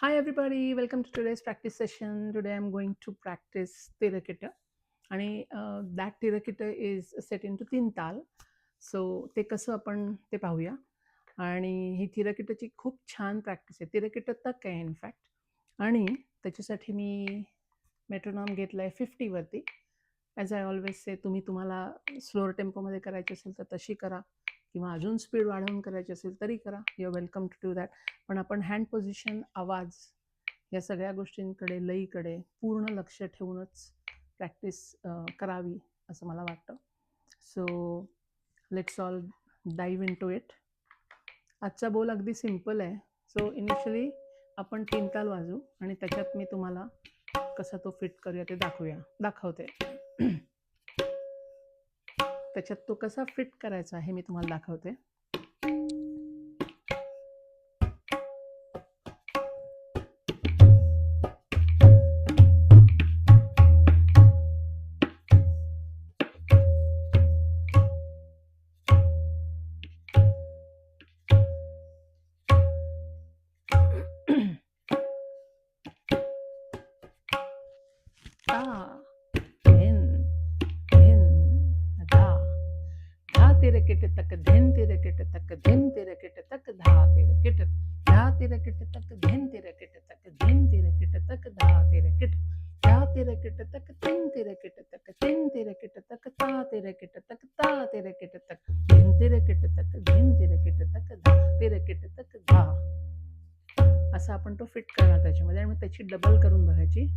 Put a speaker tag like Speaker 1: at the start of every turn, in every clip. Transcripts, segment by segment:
Speaker 1: Hi everybody, welcome to today's practice session. Today I'm going to practice Tirakita आणि that Tirakita is set into 3 ताल. So ते कसं आपण ते पाहूया. आणि ही तिरकिटाची खूप छान प्रॅक्टिस आहे. तिरकिटा तक आहे इनफॅक्ट आणि त्याच्यासाठी मी मेट्रोनॉम घेतला आहे 50 वरती. ॲज आय ऑलवेज से तुम्हाला स्लोअर टेम्पोमध्ये करायची असेल तर तशी करा किंवा अजून स्पीड वाढवून करायची असेल तरी करा. You are welcome to do that. पण आपण हँड पोझिशन, आवाज या सगळ्या गोष्टींकडे, लईकडे पूर्ण लक्ष ठेवूनच प्रॅक्टिस करावी असं मला वाटतं. So let's all dive into it. आजचा बोल अगदी सिम्पल आहे. सो इनिशियली आपण 3 ताल वाजू आणि त्याच्यात मी तुम्हाला कसा तो फिट करूया ते दाखवते. त्याच्यात तो कसा फिट करायचा हे मी तुम्हाला दाखवते. तिरकिट तक धिन तिरकिट तक धिन तिरकिट तक धा तिरकिट धा तिरकिट तक धिन तिरकिट तक धिन तिरकिट तक धा तिरकिट धा तिरकिट तक तिन तिरकिट तक तिन तिरकिट तक ता तिरकिट तक ता तिरकिट तक धिन तिरकिट तक धिन तिरकिट तक धा तिरकिट तक धा. असं आपण तो फिट करणार त्याच्यामध्ये आणि मग त्याची डबल करून बघायची.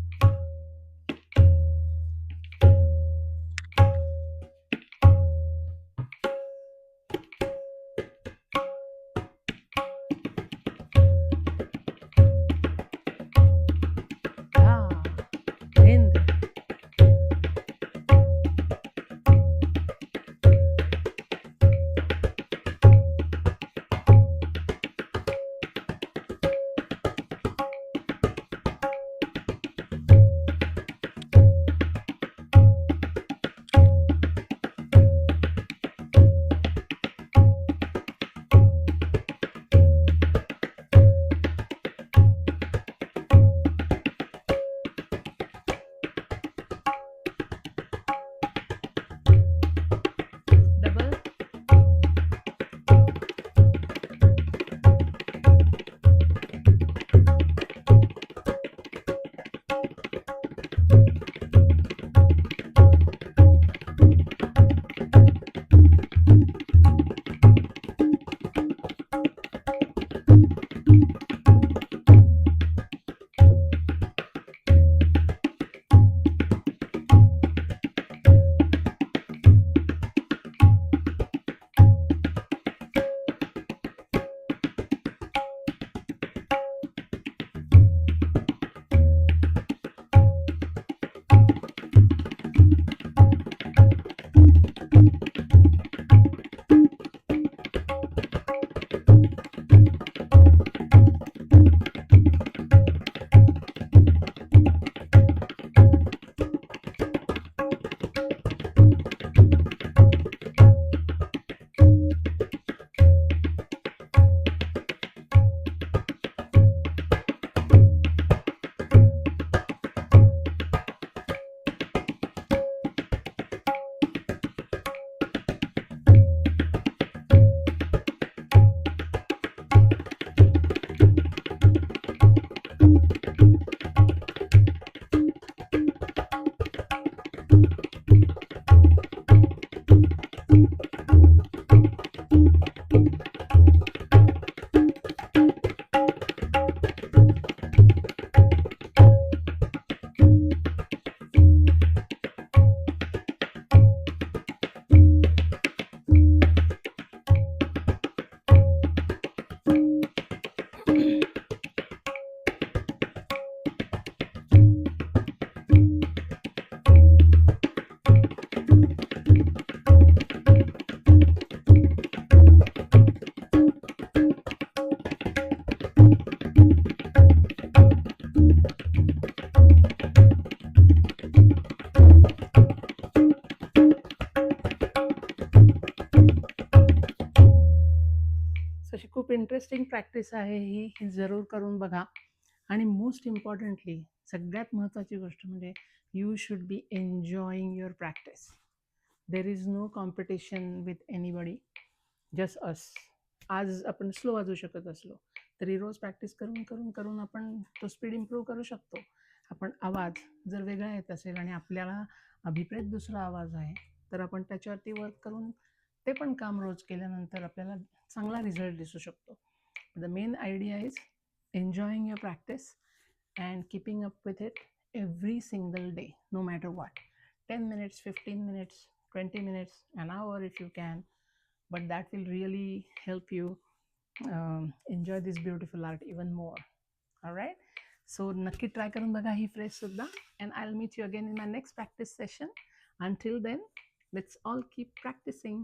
Speaker 1: अशी खूप इंटरेस्टिंग प्रॅक्टिस आहे ही जरूर करून बघा. आणि मोस्ट इम्पॉर्टंटली सगळ्यात महत्त्वाची गोष्ट म्हणजे you should be enjoying your practice. There is no competition with anybody, just us. आज आपण स्लो वाजवू शकत असलो तरी रोज प्रॅक्टिस करून करून करून आपण तो स्पीड इम्प्रूव्ह करू शकतो. आपण आवाज जर वेगळा येत असेल आणि आपल्याला अभिप्रेत दुसरा आवाज आहे तर आपण त्याच्यावरती वर्क करून ते पण काम रोज केल्यानंतर आपल्याला चांगला रिझल्ट दिसू शकतो. The main idea is enjoying your practice and keeping up with it every single day, no matter what. 10 minutes, 15 minutes, 20 minutes, an hour if you can, but that will really help you enjoy this beautiful art even more. All right, so nakki try karun bagha hi phrase sudda, and I'll meet you again in my next practice session. Until then, let's all keep practicing.